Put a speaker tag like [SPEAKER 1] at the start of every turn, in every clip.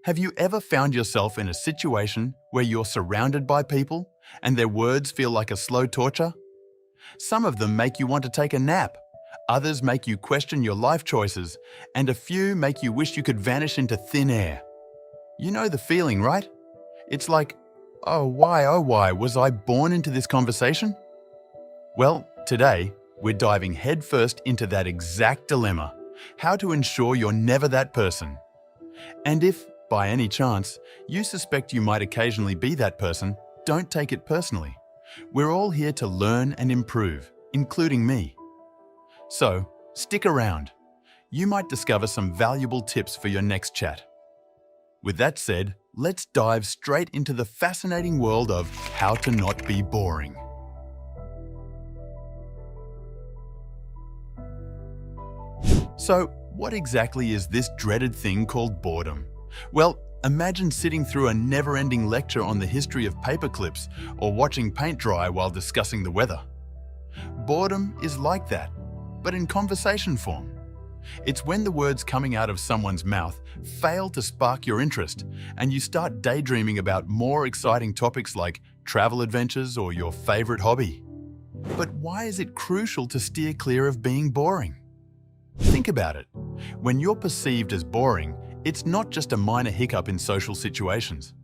[SPEAKER 1] Have you ever found yourself in a situation where you're surrounded by people and their words feel like a slow torture? Some of them make you want to take a nap, others make you question your life choices, and a few make you wish you could vanish into thin air. You know the feeling, right? It's like, oh why was I born into this conversation? Well, today, we're diving headfirst into that exact dilemma, how to ensure you're never that person. And if, by any chance, you suspect you might occasionally be that person, don't take it personally. We're all here to learn and improve, including me. So, stick around. You might discover some valuable tips for your next chat. With that said, let's dive straight into the fascinating world of how to not be boring. So, what exactly is this dreaded thing called boredom? Well, imagine sitting through a never-ending lecture on the history of paperclips or watching paint dry while discussing the weather. Boredom is like that, but in conversation form. It's when the words coming out of someone's mouth fail to spark your interest and you start daydreaming about more exciting topics like travel adventures or your favorite hobby. But why is it crucial to steer clear of being boring? Think about it. When you're perceived as boring, it's not just a minor hiccup in social situations.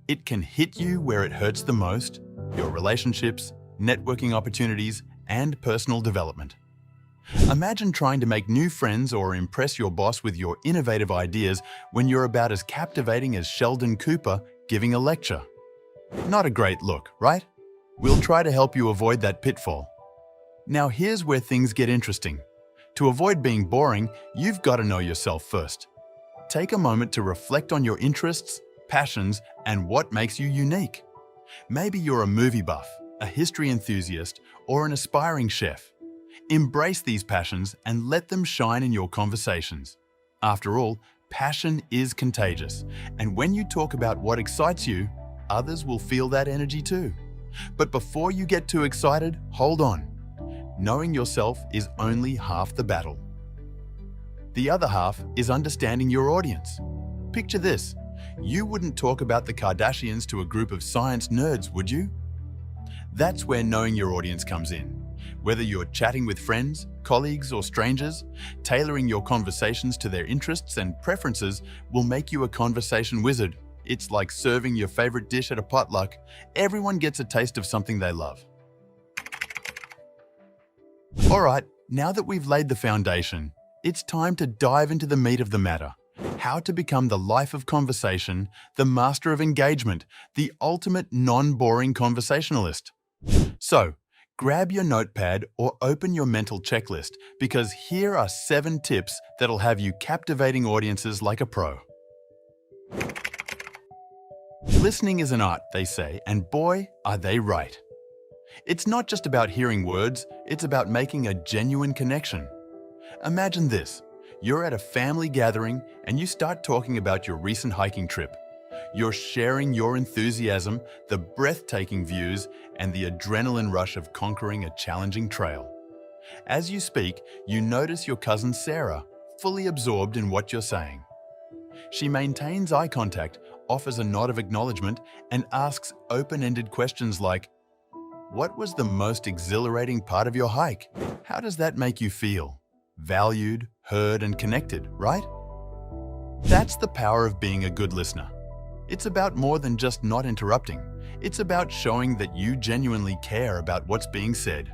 [SPEAKER 1] It can hit you where it hurts the most: your relationships, networking opportunities, and personal development. Imagine trying to make new friends or impress your boss with your innovative ideas when you're about as captivating as Sheldon Cooper giving a lecture. Not a great look, right? We'll try to help you avoid that pitfall. Now here's where things get interesting. To avoid being boring, you've got to know yourself first. Take a moment to reflect on your interests, passions, and what makes you unique. Maybe you're a movie buff, a history enthusiast, or an aspiring chef. Embrace these passions and let them shine in your conversations. After all, passion is contagious, and when you talk about what excites you, others will feel that energy too. But before you get too excited, hold on. Knowing yourself is only half the battle. The other half is understanding your audience. Picture this: you wouldn't talk about the Kardashians to a group of science nerds, would you? That's where knowing your audience comes in. Whether you're chatting with friends, colleagues, or strangers, tailoring your conversations to their interests and preferences will make you a conversation wizard. It's like serving your favorite dish at a potluck. Everyone gets a taste of something they love. All right, now that we've laid the foundation, it's time to dive into the meat of the matter. How to become the life of conversation, the master of engagement, the ultimate non-boring conversationalist. So, grab your notepad or open your mental checklist, because here are 7 tips that'll have you captivating audiences like a pro. Listening is an art, they say, and boy, are they right. It's not just about hearing words, it's about making a genuine connection. Imagine this: you're at a family gathering and you start talking about your recent hiking trip. You're sharing your enthusiasm, the breathtaking views, and the adrenaline rush of conquering a challenging trail. As you speak, you notice your cousin Sarah, fully absorbed in what you're saying. She maintains eye contact, offers a nod of acknowledgement, and asks open-ended questions like, "What was the most exhilarating part of your hike? How does that make you feel?" Valued, heard, and connected, right? That's the power of being a good listener. It's about more than just not interrupting. It's about showing that you genuinely care about what's being said.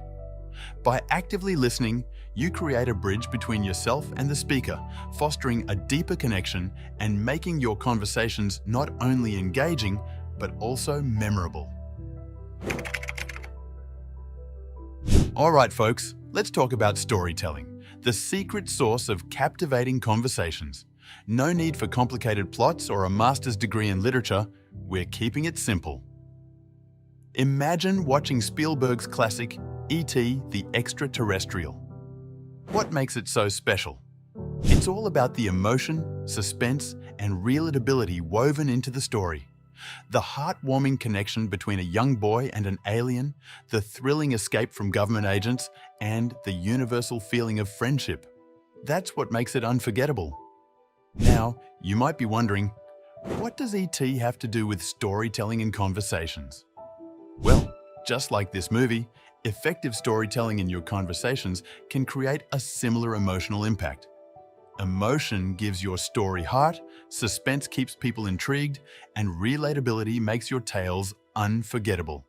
[SPEAKER 1] By actively listening, you create a bridge between yourself and the speaker, fostering a deeper connection and making your conversations not only engaging, but also memorable. All right, folks, let's talk about storytelling, the secret sauce of captivating conversations. No need for complicated plots or a master's degree in literature. We're keeping it simple. Imagine watching Spielberg's classic, E.T. the Extraterrestrial. What makes it so special? It's all about the emotion, suspense, and relatability woven into the story. The heartwarming connection between a young boy and an alien, the thrilling escape from government agents, and the universal feeling of friendship. That's what makes it unforgettable. Now, you might be wondering, What does ET have to do with storytelling in conversations? Well, just like this movie, effective storytelling in your conversations can create a similar emotional impact. Emotion gives your story heart, suspense keeps people intrigued, and relatability makes your tales unforgettable.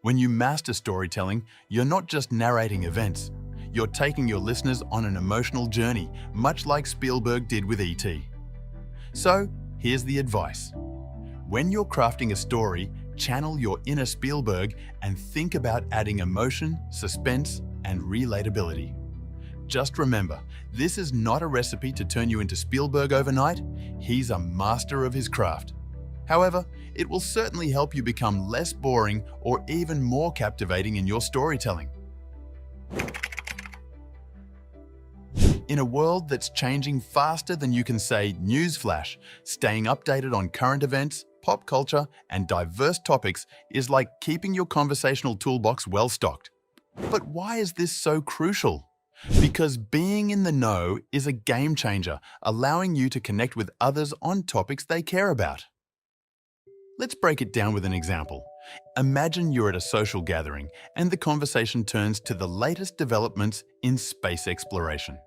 [SPEAKER 1] When you master storytelling, you're not just narrating events. You're taking your listeners on an emotional journey, much like Spielberg did with E.T. So, here's the advice. When you're crafting a story, channel your inner Spielberg and think about adding emotion, suspense, and relatability. Just remember, this is not a recipe to turn you into Spielberg overnight. He's a master of his craft. However, it will certainly help you become less boring or even more captivating in your storytelling. In a world that's changing faster than you can say newsflash, staying updated on current events, pop culture, and diverse topics is like keeping your conversational toolbox well stocked. But why is this so crucial? Because being in the know is a game changer, allowing you to connect with others on topics they care about. Let's break it down with an example. Imagine you're at a social gathering and the conversation turns to the latest developments in space exploration.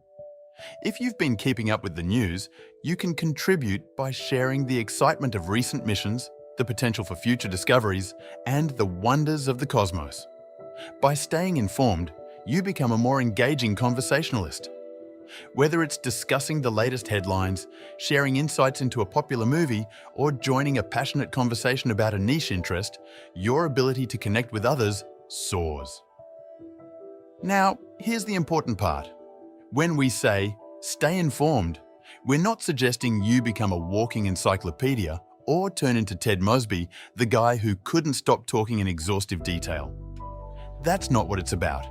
[SPEAKER 1] If you've been keeping up with the news, you can contribute by sharing the excitement of recent missions, the potential for future discoveries, and the wonders of the cosmos. By staying informed, you become a more engaging conversationalist. Whether it's discussing the latest headlines, sharing insights into a popular movie, or joining a passionate conversation about a niche interest, your ability to connect with others soars. Now, here's the important part. When we say, stay informed, we're not suggesting you become a walking encyclopedia or turn into Ted Mosby, the guy who couldn't stop talking in exhaustive detail. That's not what it's about.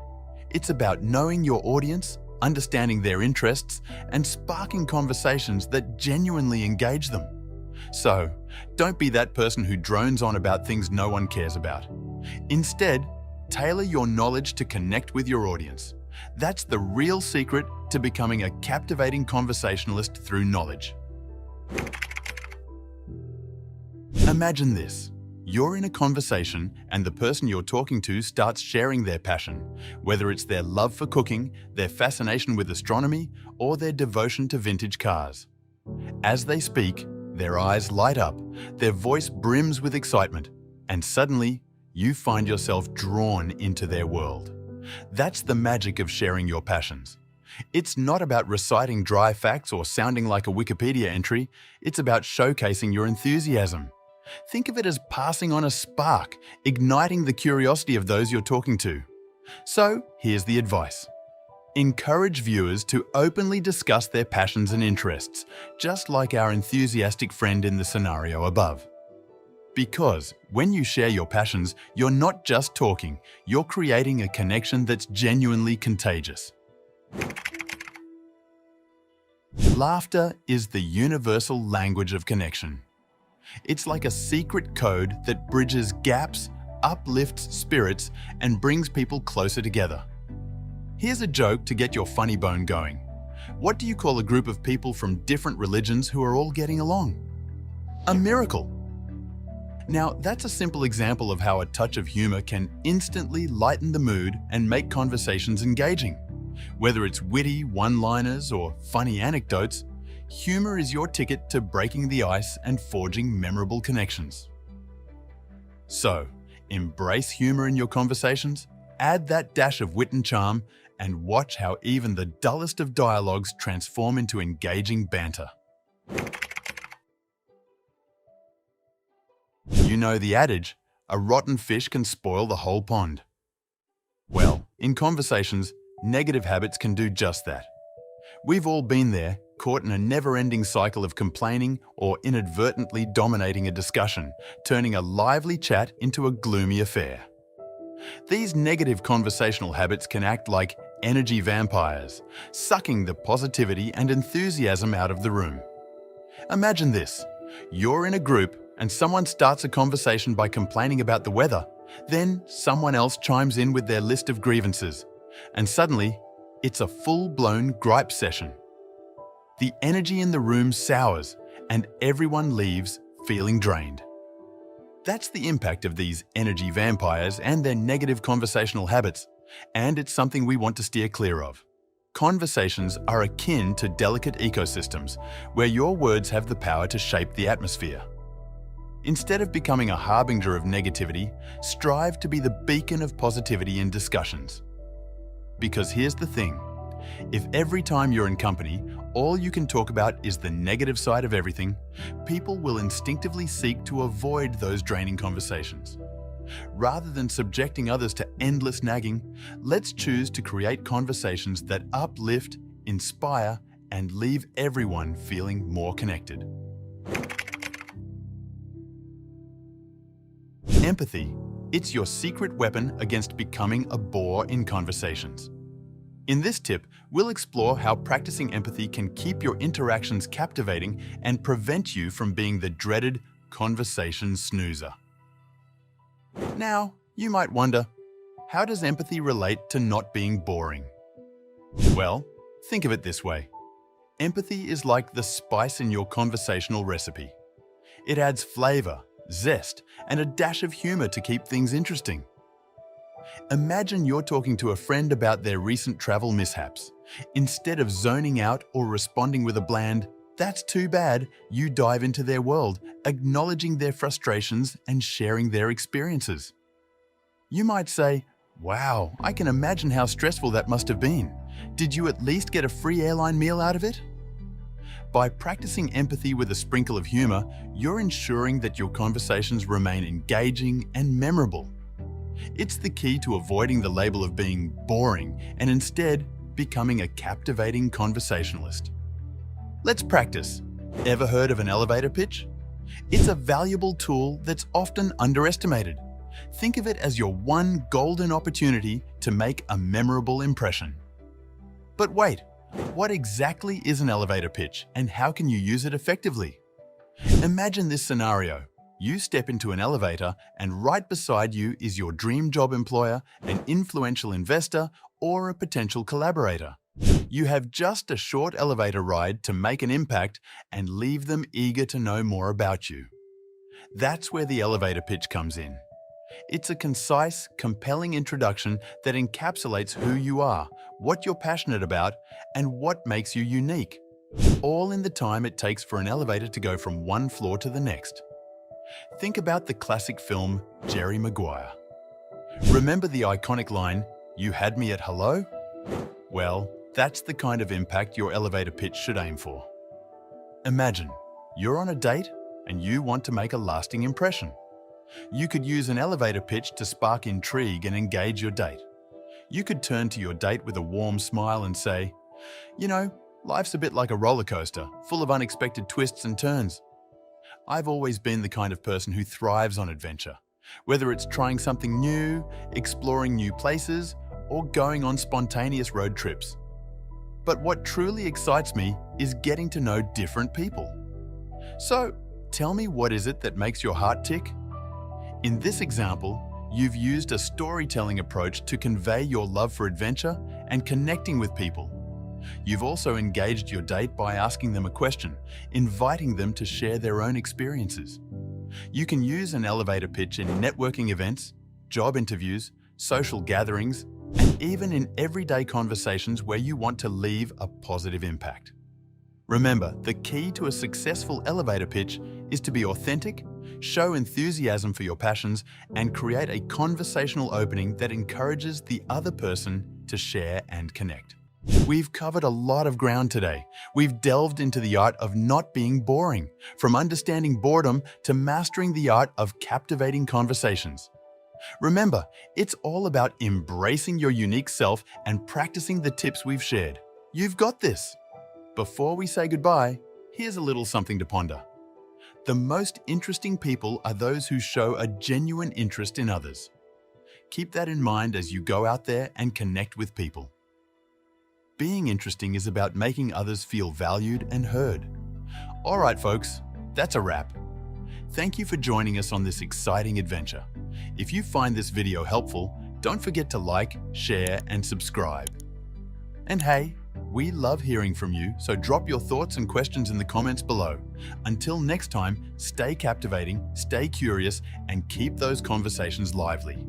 [SPEAKER 1] It's about knowing your audience, understanding their interests, and sparking conversations that genuinely engage them. So, don't be that person who drones on about things no one cares about. Instead, tailor your knowledge to connect with your audience. That's the real secret to becoming a captivating conversationalist through knowledge. Imagine this. You're in a conversation and the person you're talking to starts sharing their passion, whether it's their love for cooking, their fascination with astronomy, or their devotion to vintage cars. As they speak, their eyes light up, their voice brims with excitement, and suddenly you find yourself drawn into their world. That's the magic of sharing your passions. It's not about reciting dry facts or sounding like a Wikipedia entry, it's about showcasing your enthusiasm. Think of it as passing on a spark, igniting the curiosity of those you're talking to. So, here's the advice. Encourage viewers to openly discuss their passions and interests, just like our enthusiastic friend in the scenario above. Because when you share your passions, you're not just talking, you're creating a connection that's genuinely contagious. Laughter is the universal language of connection. It's like a secret code that bridges gaps, uplifts spirits, and brings people closer together. Here's a joke to get your funny bone going. What do you call a group of people from different religions who are all getting along? A miracle. Now, that's a simple example of how a touch of humor can instantly lighten the mood and make conversations engaging. Whether it's witty one-liners or funny anecdotes, humor is your ticket to breaking the ice and forging memorable connections. So, embrace humor in your conversations, add that dash of wit and charm, and watch how even the dullest of dialogues transform into engaging banter. You know the adage, a rotten fish can spoil the whole pond. Well, in conversations, negative habits can do just that. We've all been there, caught in a never-ending cycle of complaining or inadvertently dominating a discussion, turning a lively chat into a gloomy affair. These negative conversational habits can act like energy vampires, sucking the positivity and enthusiasm out of the room. Imagine this. You're in a group and someone starts a conversation by complaining about the weather. Then someone else chimes in with their list of grievances. And suddenly, it's a full-blown gripe session. The energy in the room sours, and everyone leaves feeling drained. That's the impact of these energy vampires and their negative conversational habits, and it's something we want to steer clear of. Conversations are akin to delicate ecosystems where your words have the power to shape the atmosphere. Instead of becoming a harbinger of negativity, strive to be the beacon of positivity in discussions. Because here's the thing, if every time you're in company, all you can talk about is the negative side of everything, people will instinctively seek to avoid those draining conversations. Rather than subjecting others to endless nagging, let's choose to create conversations that uplift, inspire, and leave everyone feeling more connected. Empathy. It's your secret weapon against becoming a bore in conversations. In this tip, we'll explore how practicing empathy can keep your interactions captivating and prevent you from being the dreaded conversation snoozer. Now, you might wonder, how does empathy relate to not being boring? Well, think of it this way. Empathy is like the spice in your conversational recipe. It adds flavor, zest, and a dash of humor to keep things interesting. Imagine you're talking to a friend about their recent travel mishaps. Instead of zoning out or responding with a bland, "That's too bad," you dive into their world, acknowledging their frustrations and sharing their experiences. You might say, "Wow, I can imagine how stressful that must have been. Did you at least get a free airline meal out of it?" By practicing empathy with a sprinkle of humor, you're ensuring that your conversations remain engaging and memorable. It's the key to avoiding the label of being boring and instead becoming a captivating conversationalist. Let's practice. Ever heard of an elevator pitch? It's a valuable tool that's often underestimated. Think of it as your one golden opportunity to make a memorable impression. But wait, what exactly is an elevator pitch and how can you use it effectively? Imagine this scenario. You step into an elevator and right beside you is your dream job employer, an influential investor, or a potential collaborator. You have just a short elevator ride to make an impact and leave them eager to know more about you. That's where the elevator pitch comes in. It's a concise, compelling introduction that encapsulates who you are, what you're passionate about, and what makes you unique, all in the time it takes for an elevator to go from one floor to the next. Think about the classic film Jerry Maguire. Remember the iconic line, "You had me at hello?" Well, that's the kind of impact your elevator pitch should aim for. Imagine, you're on a date and you want to make a lasting impression. You could use an elevator pitch to spark intrigue and engage your date. You could turn to your date with a warm smile and say, "You know, life's a bit like a roller coaster, full of unexpected twists and turns. I've always been the kind of person who thrives on adventure, whether it's trying something new, exploring new places, or going on spontaneous road trips. But what truly excites me is getting to know different people. So, tell me, what is it that makes your heart tick?" In this example, you've used a storytelling approach to convey your love for adventure and connecting with people. You've also engaged your date by asking them a question, inviting them to share their own experiences. You can use an elevator pitch in networking events, job interviews, social gatherings, and even in everyday conversations where you want to leave a positive impact. Remember, the key to a successful elevator pitch is to be authentic, show enthusiasm for your passions, and create a conversational opening that encourages the other person to share and connect. We've covered a lot of ground today. We've delved into the art of not being boring, from understanding boredom to mastering the art of captivating conversations. Remember, it's all about embracing your unique self and practicing the tips we've shared. You've got this. Before we say goodbye, here's a little something to ponder. The most interesting people are those who show a genuine interest in others. Keep that in mind as you go out there and connect with people. Being interesting is about making others feel valued and heard. All right, folks, that's a wrap. Thank you for joining us on this exciting adventure. If you find this video helpful, don't forget to like, share, and subscribe. And hey, We love hearing from you, so drop your thoughts and questions in the comments below. Until next time, stay captivating, stay curious, and keep those conversations lively.